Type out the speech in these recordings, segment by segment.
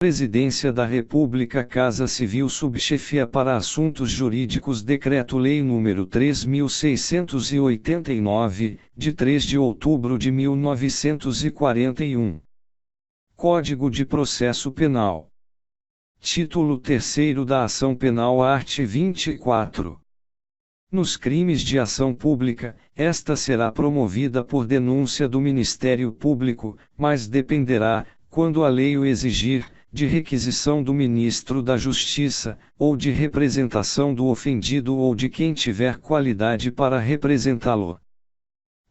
Presidência da República, Casa Civil, Subchefia para Assuntos Jurídicos, Decreto-Lei nº 3.689, de 3 de outubro de 1941. Código de Processo Penal. Título 3º da Ação Penal, art. 24. Nos crimes de ação pública, esta será promovida por denúncia do Ministério Público, mas dependerá, quando a lei o exigir, de requisição do Ministro da Justiça, ou de representação do ofendido ou de quem tiver qualidade para representá-lo.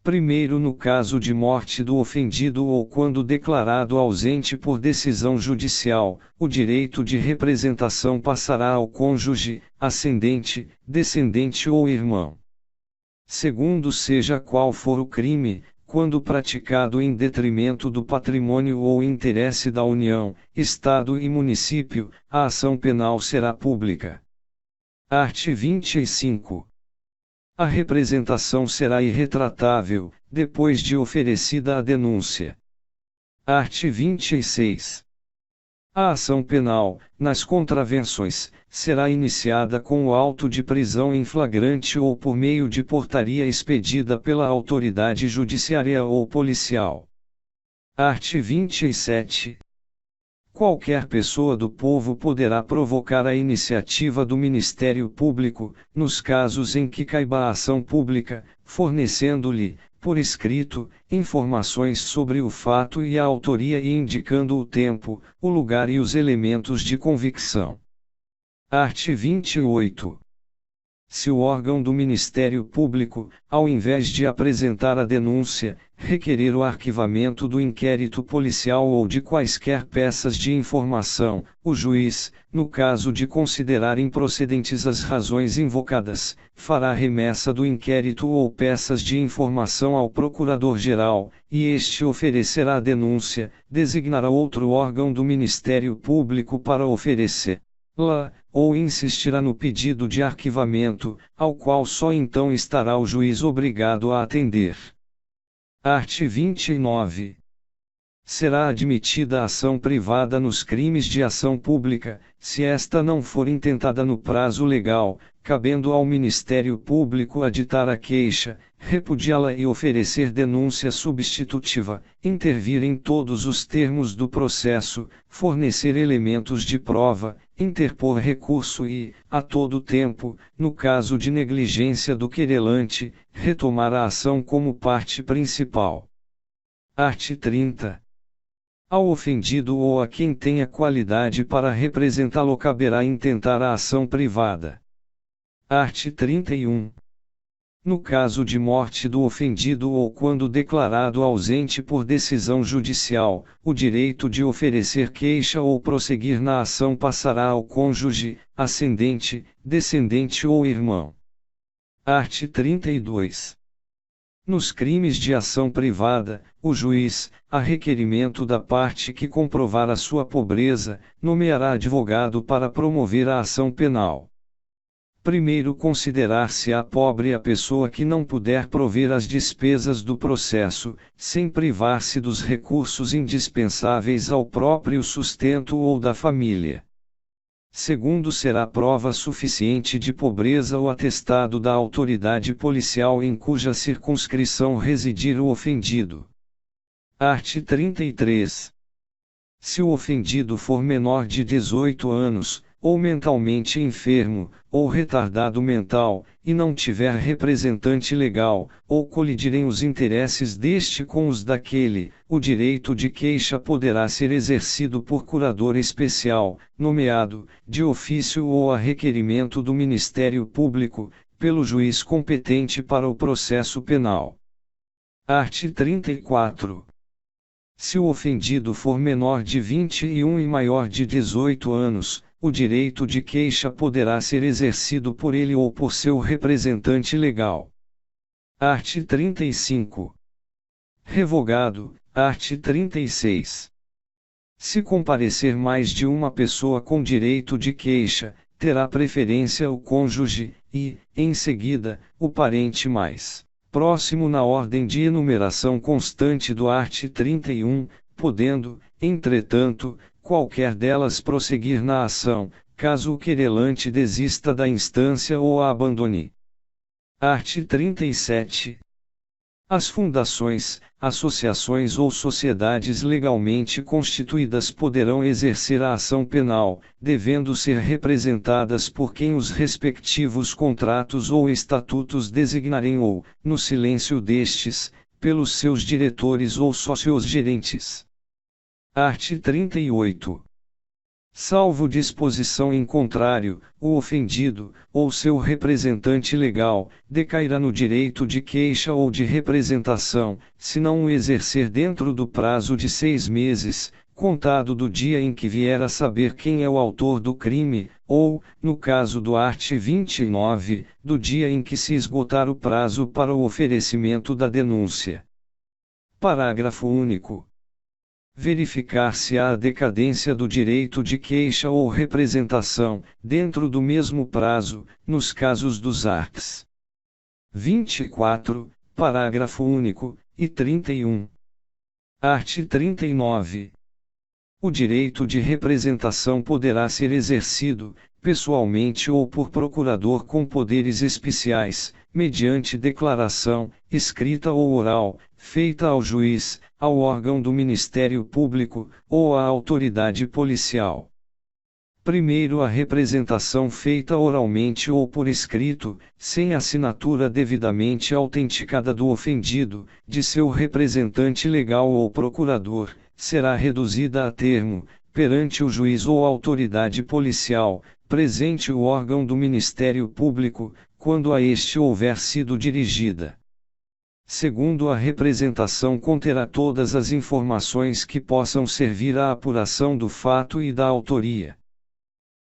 Primeiro, no caso de morte do ofendido ou quando declarado ausente por decisão judicial, o direito de representação passará ao cônjuge, ascendente, descendente ou irmão. Segundo, seja qual for o crime, quando praticado em detrimento do patrimônio ou interesse da União, Estado e município, a ação penal será pública. Art. 25. A representação será irretratável, depois de oferecida a denúncia. Art. 26. A ação penal, nas contravenções, será iniciada com o auto de prisão em flagrante ou por meio de portaria expedida pela autoridade judiciária ou policial. Art. 27. Qualquer pessoa do povo poderá provocar a iniciativa do Ministério Público, nos casos em que caiba a ação pública, fornecendo-lhe, por escrito, informações sobre o fato e a autoria e indicando o tempo, o lugar e os elementos de convicção. Art. 28. Se o órgão do Ministério Público, ao invés de apresentar a denúncia, requerer o arquivamento do inquérito policial ou de quaisquer peças de informação, o juiz, no caso de considerar improcedentes as razões invocadas, fará remessa do inquérito ou peças de informação ao Procurador-Geral, e este oferecerá a denúncia, designará outro órgão do Ministério Público para oferecer-la, ou insistirá no pedido de arquivamento, ao qual só então estará o juiz obrigado a atender. Art. 29. Será admitida a ação privada nos crimes de ação pública, se esta não for intentada no prazo legal, cabendo ao Ministério Público aditar a queixa, repudiá-la e oferecer denúncia substitutiva, intervir em todos os termos do processo, fornecer elementos de prova, interpor recurso e, a todo tempo, no caso de negligência do querelante, retomar a ação como parte principal. Art. 30. Ao ofendido ou a quem tenha qualidade para representá-lo caberá intentar a ação privada. Art. 31. No caso de morte do ofendido ou quando declarado ausente por decisão judicial, o direito de oferecer queixa ou prosseguir na ação passará ao cônjuge, ascendente, descendente ou irmão. Art. 32. Nos crimes de ação privada, o juiz, a requerimento da parte que comprovar a sua pobreza, nomeará advogado para promover a ação penal. Primeiro, considerar-se-á pobre a pessoa que não puder prover as despesas do processo, sem privar-se dos recursos indispensáveis ao próprio sustento ou da família. Segundo, será prova suficiente de pobreza o atestado da autoridade policial em cuja circunscrição residir o ofendido. Art. 33. Se o ofendido for menor de 18 anos, ou mentalmente enfermo, ou retardado mental, e não tiver representante legal, ou colidirem os interesses deste com os daquele, o direito de queixa poderá ser exercido por curador especial, nomeado, de ofício ou a requerimento do Ministério Público, pelo juiz competente para o processo penal. Art. 34. Se o ofendido for menor de 21 e maior de 18 anos, o direito de queixa poderá ser exercido por ele ou por seu representante legal. Art. 35. Revogado. Art. 36. Se comparecer mais de uma pessoa com direito de queixa, terá preferência o cônjuge, e, em seguida, o parente mais próximo na ordem de enumeração constante do art. 31, podendo, entretanto, qualquer delas prosseguir na ação, caso o querelante desista da instância ou a abandone. Art. 37. As fundações, associações ou sociedades legalmente constituídas poderão exercer a ação penal, devendo ser representadas por quem os respectivos contratos ou estatutos designarem ou, no silêncio destes, pelos seus diretores ou sócios-gerentes. Art. 38. Salvo disposição em contrário, o ofendido, ou seu representante legal, decairá no direito de queixa ou de representação, se não o exercer dentro do prazo de 6 meses, contado do dia em que vier a saber quem é o autor do crime, ou, no caso do art. 29, do dia em que se esgotar o prazo para o oferecimento da denúncia. Parágrafo único. Verificar-se-á a decadência do direito de queixa ou representação, dentro do mesmo prazo, nos casos dos arts. 24, parágrafo único, e 31. Art. 39. O direito de representação poderá ser exercido, pessoalmente ou por procurador com poderes especiais, mediante declaração, escrita ou oral, feita ao juiz, ao órgão do Ministério Público, ou à autoridade policial. Primeiro, a representação feita oralmente ou por escrito, sem assinatura devidamente autenticada do ofendido, de seu representante legal ou procurador, será reduzida a termo, perante o juiz ou autoridade policial, presente o órgão do Ministério Público, quando a este houver sido dirigida. Segundo, a representação conterá todas as informações que possam servir à apuração do fato e da autoria.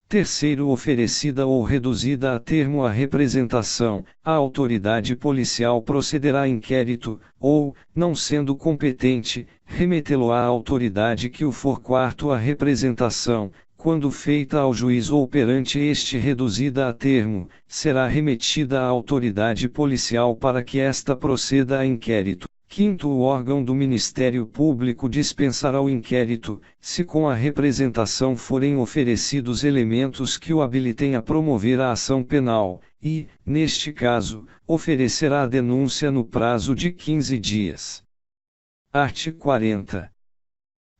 Terceiro, oferecida ou reduzida a termo a representação, a autoridade policial procederá a inquérito, ou, não sendo competente, remetê-lo-á à autoridade que o for. Quarto, a representação, quando feita ao juiz ou perante este reduzida a termo, será remetida à autoridade policial para que esta proceda a inquérito. Quinto, o órgão do Ministério Público dispensará o inquérito, se com a representação forem oferecidos elementos que o habilitem a promover a ação penal, e, neste caso, oferecerá a denúncia no prazo de 15 dias. Art. 40.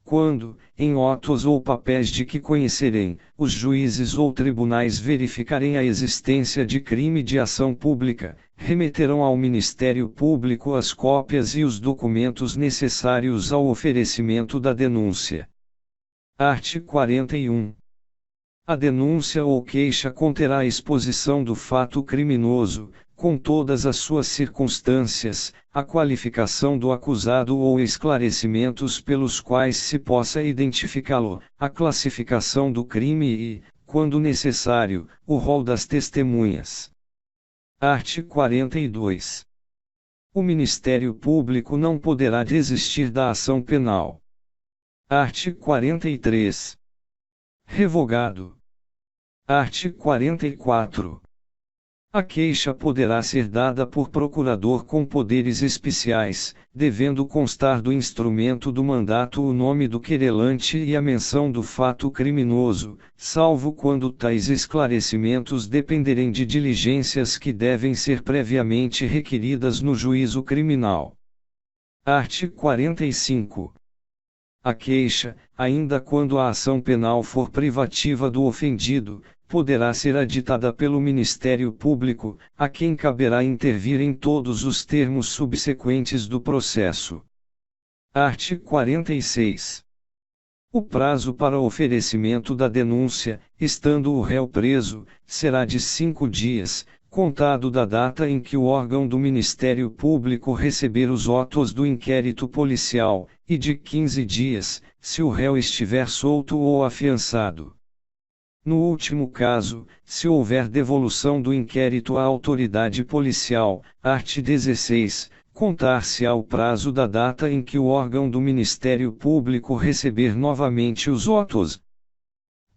Quando, em autos ou papéis de que conhecerem, os juízes ou tribunais verificarem a existência de crime de ação pública, remeterão ao Ministério Público as cópias e os documentos necessários ao oferecimento da denúncia. Art. 41. A denúncia ou queixa conterá a exposição do fato criminoso, com todas as suas circunstâncias, a qualificação do acusado ou esclarecimentos pelos quais se possa identificá-lo, a classificação do crime e, quando necessário, o rol das testemunhas. Art. 42. O Ministério Público não poderá desistir da ação penal. Art. 43. Revogado. Art. 44. A queixa poderá ser dada por procurador com poderes especiais, devendo constar do instrumento do mandato o nome do querelante e a menção do fato criminoso, salvo quando tais esclarecimentos dependerem de diligências que devem ser previamente requeridas no juízo criminal. Art. 45. A queixa, ainda quando a ação penal for privativa do ofendido, poderá ser aditada pelo Ministério Público, a quem caberá intervir em todos os termos subsequentes do processo. Art. 46. O prazo para oferecimento da denúncia, estando o réu preso, será de 5 dias, contado da data em que o órgão do Ministério Público receber os autos do inquérito policial, e de 15 dias, se o réu estiver solto ou afiançado. No último caso, se houver devolução do inquérito à autoridade policial, art. 16, contar-se-á o prazo da data em que o órgão do Ministério Público receber novamente os autos.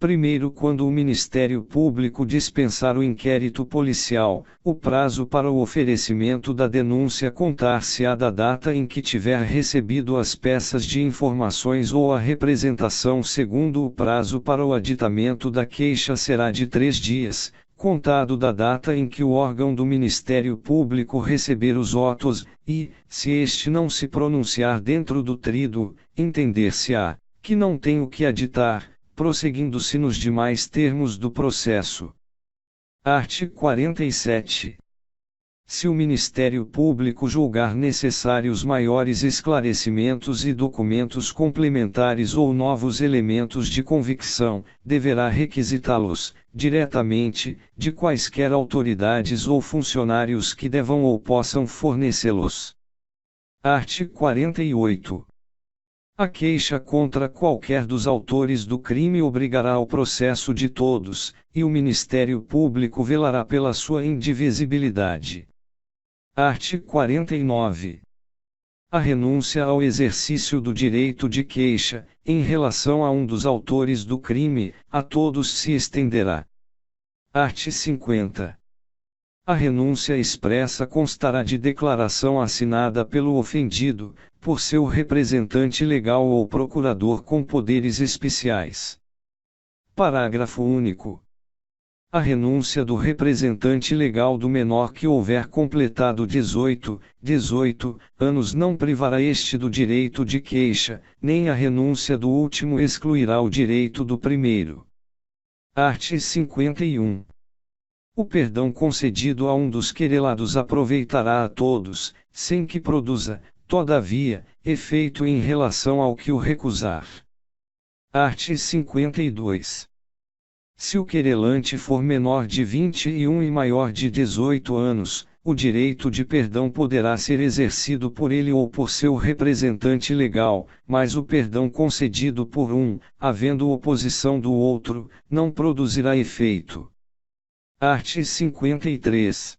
Primeiro, quando o Ministério Público dispensar o inquérito policial, o prazo para o oferecimento da denúncia contar-se-á da data em que tiver recebido as peças de informações ou a representação. Segundo, o prazo para o aditamento da queixa será de 3 dias, contado da data em que o órgão do Ministério Público receber os autos, e, se este não se pronunciar dentro do tríduo, entender-se-á que não tem o que aditar, prosseguindo-se nos demais termos do processo. Art. 47. Se o Ministério Público julgar necessários maiores esclarecimentos e documentos complementares ou novos elementos de convicção, deverá requisitá-los, diretamente, de quaisquer autoridades ou funcionários que devam ou possam fornecê-los. Art. 48. A queixa contra qualquer dos autores do crime obrigará ao processo de todos, e o Ministério Público velará pela sua indivisibilidade. Art. 49. A renúncia ao exercício do direito de queixa, em relação a um dos autores do crime, a todos se estenderá. Art. 50. A renúncia expressa constará de declaração assinada pelo ofendido, por seu representante legal ou procurador com poderes especiais. Parágrafo único. A renúncia do representante legal do menor que houver completado 18 anos não privará este do direito de queixa, nem a renúncia do último excluirá o direito do primeiro. Art. 51. O perdão concedido a um dos querelados aproveitará a todos, sem que produza, todavia, efeito em relação ao que o recusar. Art. 52. Se o querelante for menor de 21 e maior de 18 anos, o direito de perdão poderá ser exercido por ele ou por seu representante legal, mas o perdão concedido por um, havendo oposição do outro, não produzirá efeito. Art. 53.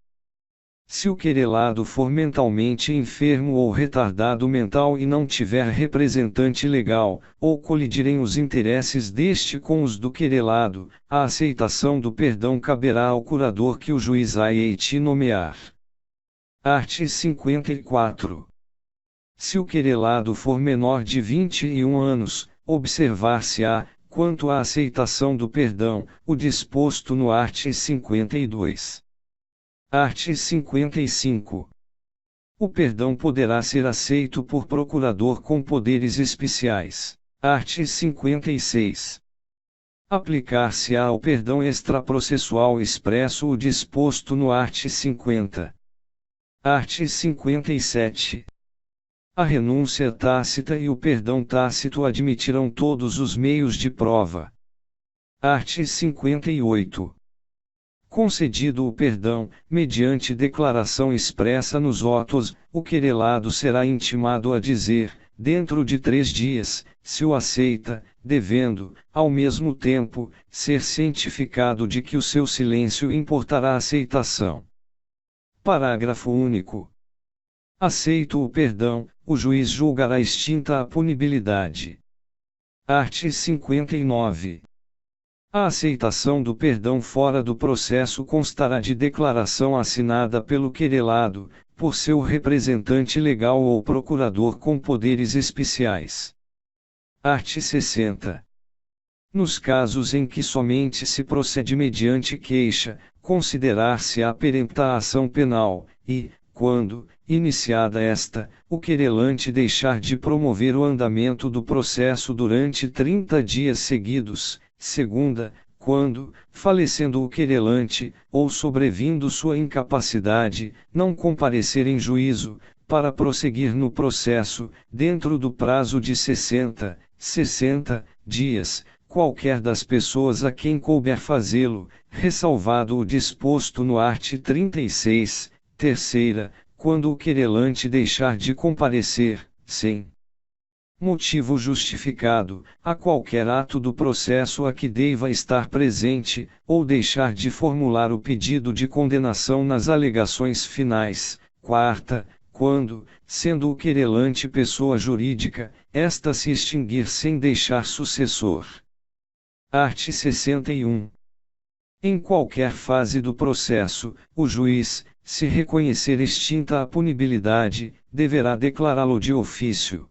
Se o querelado for mentalmente enfermo ou retardado mental e não tiver representante legal, ou colidirem os interesses deste com os do querelado, a aceitação do perdão caberá ao curador que o juiz há de nomear. Art. 54. Se o querelado for menor de 21 anos, observar-se-á, quanto à aceitação do perdão, o disposto no art. 52. Art. 55. O perdão poderá ser aceito por procurador com poderes especiais. Art. 56. Aplicar-se-á ao perdão extraprocessual expresso o disposto no art. 50. Art. 57. A renúncia tácita e o perdão tácito admitirão todos os meios de prova. Art. 58. Concedido o perdão, mediante declaração expressa nos autos, o querelado será intimado a dizer, dentro de 3 dias, se o aceita, devendo, ao mesmo tempo, ser cientificado de que o seu silêncio importará aceitação. Parágrafo único. Aceito o perdão, o juiz julgará extinta a punibilidade. Art. 59. A aceitação do perdão fora do processo constará de declaração assinada pelo querelado, por seu representante legal ou procurador com poderes especiais. Art. 60. Nos casos em que somente se procede mediante queixa, considerar-se-á perempta a ação penal, e, quando, iniciada esta, o querelante deixar de promover o andamento do processo durante 30 dias seguidos, segunda, quando, falecendo o querelante, ou sobrevindo sua incapacidade, não comparecer em juízo, para prosseguir no processo, dentro do prazo de 60 dias, qualquer das pessoas a quem couber fazê-lo, ressalvado o disposto no art. 36, terceira, quando o querelante deixar de comparecer, sem motivo justificado, a qualquer ato do processo a que deva estar presente, ou deixar de formular o pedido de condenação nas alegações finais. Quarta, quando, sendo o querelante pessoa jurídica, esta se extinguir sem deixar sucessor. Art. 61. Em qualquer fase do processo, o juiz, se reconhecer extinta a punibilidade, deverá declará-lo de ofício.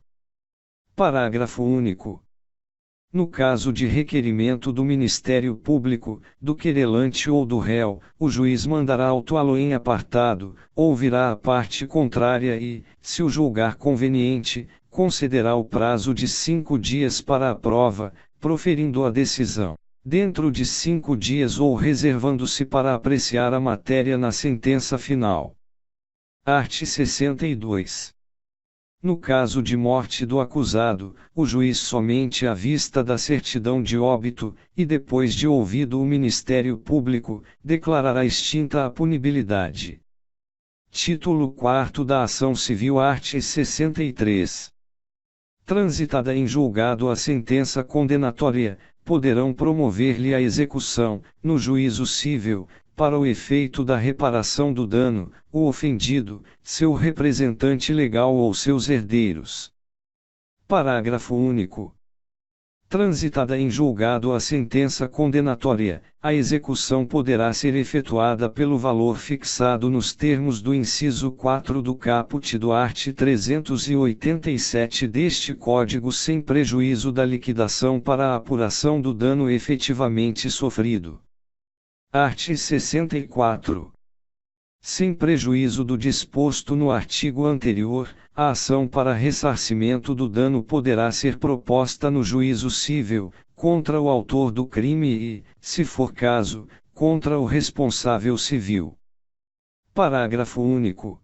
Parágrafo único. No caso de requerimento do Ministério Público, do querelante ou do réu, o juiz mandará autuá-lo em apartado, ouvirá a parte contrária e, se o julgar conveniente, concederá o prazo de 5 dias para a prova, proferindo a decisão dentro de 5 dias ou reservando-se para apreciar a matéria na sentença final. Art. 62. No caso de morte do acusado, o juiz somente à vista da certidão de óbito, e depois de ouvido o Ministério Público, declarará extinta a punibilidade. Título 4 da Ação Civil. Art. 63. Transitada em julgado a sentença condenatória, poderão promover-lhe a execução, no juízo cível, para o efeito da reparação do dano, o ofendido, seu representante legal ou seus herdeiros. Parágrafo único. Transitada em julgado a sentença condenatória, a execução poderá ser efetuada pelo valor fixado nos termos do inciso 4 do caput do art. 387 deste Código, sem prejuízo da liquidação para a apuração do dano efetivamente sofrido. Art. 64. Sem prejuízo do disposto no artigo anterior, a ação para ressarcimento do dano poderá ser proposta no juízo cível, contra o autor do crime e, se for caso, contra o responsável civil. Parágrafo único.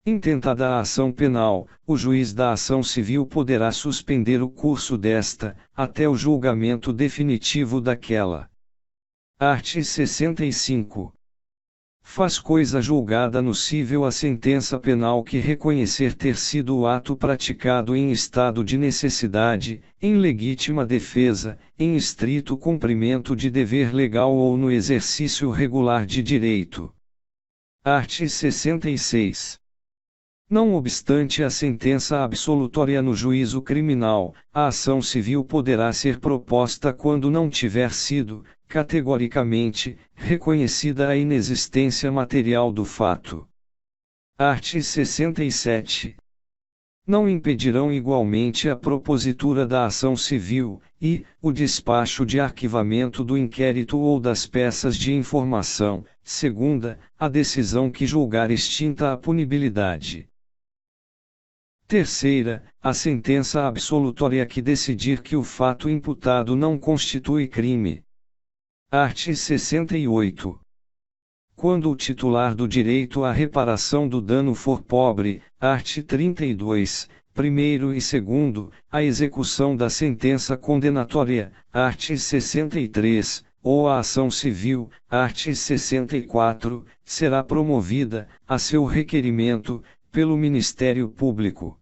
Intentada a ação penal, o juiz da ação civil poderá suspender o curso desta, até o julgamento definitivo daquela. Art. 65. Faz coisa julgada no cível a sentença penal que reconhecer ter sido o ato praticado em estado de necessidade, em legítima defesa, em estrito cumprimento de dever legal ou no exercício regular de direito. Art. 66. Não obstante a sentença absolutória no juízo criminal, a ação civil poderá ser proposta quando não tiver sido, categoricamente, reconhecida a inexistência material do fato. Art. 67. Não impedirão igualmente a propositura da ação civil, e, o despacho de arquivamento do inquérito ou das peças de informação, segunda, a decisão que julgar extinta a punibilidade. Terceira, a sentença absolutória que decidir que o fato imputado não constitui crime. Art. 68. Quando o titular do direito à reparação do dano for pobre, art. 32, primeiro e segundo, a execução da sentença condenatória, art. 63, ou a ação civil, art. 64, será promovida, a seu requerimento, pelo Ministério Público.